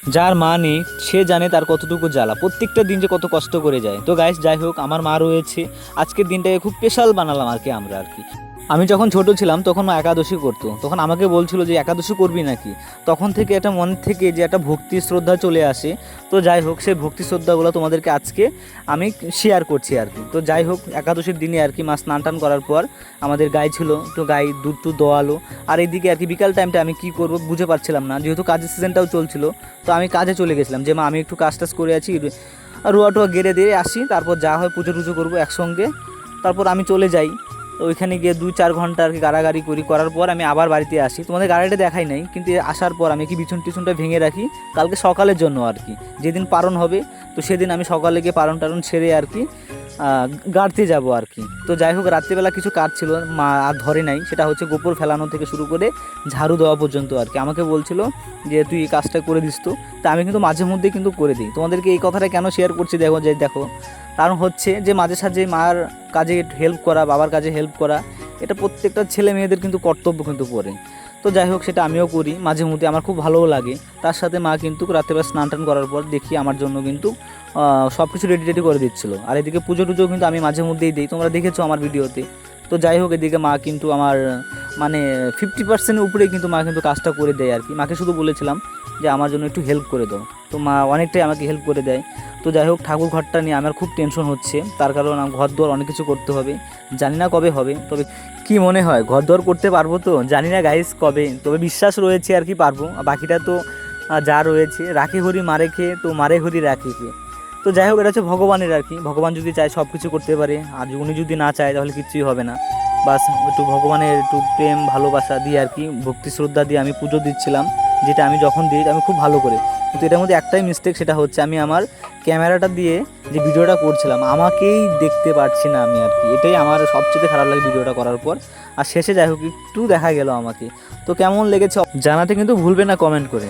যার মা নেই সে জানে তার কতটুকু জ্বালা, প্রত্যেকটা দিন যে কত কষ্ট করে যায়। তো গাইস যাই হোক, আমার মা রয়েছে, আজকের দিনটাকে খুব স্পেশাল বানালাম আর কি আমরা আর কি। আমি যখন ছোট ছিলাম তখন মা একাদশী করতো, তখন আমাকে বলছিল যে একাদশী করবি নাকি। তখন থেকে একটা মন থেকে যে একটা ভক্তি শ্রদ্ধা চলে আসে। তো যাই হোক, সেই ভক্তি শ্রদ্ধাগুলো তোমাদেরকে আজকে আমি শেয়ার করছি আর কি। তো যাই হোক, একাদশীর দিনে আর কি মা স্নান টান করার পর আমাদের গাই ছিল, তো গাই দুধ টুধ দোয়ালো। আর এইদিকে আর কি বিকাল টাইমটা আমি কি করব বুঝে পারছিলাম না, যেহেতু কাজের সিজনটাও চলছিল। তো আমি কাজে চলে গেছিলাম যে মা আমি একটু কাজ টাজ করে আছি, রোয়া টোয়া গেড়ে দিয়ে আসি, তারপর যা হয় পুজো টুজো করবো একসঙ্গে। তারপর আমি চলে যাই। তো ওইখানে গিয়ে 2-4 ঘন্টা আর কি গাড়াগাড়ি করার পর আমি আবার বাড়িতে আসি। তোমাদের গাড়িটা দেখাই নাই, কিন্তু আসার পর আমি কি বিছুন টিছুনটা ভেঙে রাখি কালকে সকালের জন্য আর কি, যেদিন পারণ হবে। তো সেদিন আমি সকালে গিয়ে পারণ টারণ ছেড়ে আর কি গাড়তে যাব আর কি। তো যাই হোক, রাত্রিবেলা কিছু কাজ ছিল মা আর ধরে নাই, সেটা হচ্ছে গোবর ফেলানো থেকে শুরু করে ঝাড়ু দেওয়া পর্যন্ত আর কি। আমাকে বলছিল যে তুই এই কাজটা করে দিস। তো তা আমি কিন্তু মাঝে মধ্যে কিন্তু করে দিই। তোমাদেরকে এই কথাটা কেন শেয়ার করছি দেখো, কারণ হচ্ছে যে মাঝে সাঝে মার কাজে হেল্প করা, বাবার কাজে হেল্প করা, এটা প্রত্যেকটা ছেলে মেয়েদের কিন্তু কর্তব্য কিন্তু পড়ে। তো যাই হোক, সেটা আমিও করি মাঝে মধ্যে, আমার খুব ভালোও লাগে। তার সাথে মা কিন্তু রাত্রেবেলা স্নান টান করার পর দেখি আমার জন্য কিন্তু সব কিছু রেডি করে দিচ্ছিলো। আর এদিকে পুজো টুজো কিন্তু আমি মাঝে মধ্যেই দিই, তোমরা দেখেছো আমার ভিডিওতে। তো যাই হোক, এদিকে মা কিন্তু আমার মানে 50%-এর উপরে কিন্তু মা কিন্তু কাজটা করে দেয় আর কি। মাকে শুধু বলেছিলাম যে আমার জন্য একটু হেল্প করে দাও, তো মা অনেকটাই আমাকে হেল্প করে দেয়। তো যাই হোক, ঠাকুর ঘরটা নিয়ে আমার খুব টেনশন হচ্ছে, তার কারণ ঘর দোয়ার অনেক কিছু করতে হবে, জানি না কবে হবে। তবে কি মনে হয় ঘর দোয়ার করতে পারবো তো জানি না গাইস কবে, তবে বিশ্বাস রয়েছে আর কি পারবো। বাকিটা তো যা রয়েছে, রাখে হরি মারে খেয়ে, তো মারে হরি রাখে খেয়ে। তো যাই হোক, এটা হচ্ছে ভগবানের আর কি, ভগবান যদি চায় সব কিছু করতে পারে, আর উনি যদি না চায় তাহলে কিচ্ছুই হবে না। বাস একটু ভগবানের একটু প্রেম ভালোবাসা দিয়ে আর কি, ভক্তি শ্রদ্ধা দিয়ে আমি পুজো দিচ্ছিলাম, যেটা আমি যখন দিই আমি খুব ভালো করে। কিন্তু এটার মধ্যে একটাই মিস্টেক, সেটা হচ্ছে আমি আমার ক্যামেরাটা দিয়ে যে ভিডিওটা করছিলাম আমাকেই দেখতে পারছি না আমি আর কি। এটাই আমার সবচেয়ে খারাপ লাগে ভিডিওটা করার পর। আর শেষে যাই হোক একটু দেখা গেল আমাকে। তো কেমন লেগেছে জানাতে কিন্তু ভুলবে না কমেন্ট করে।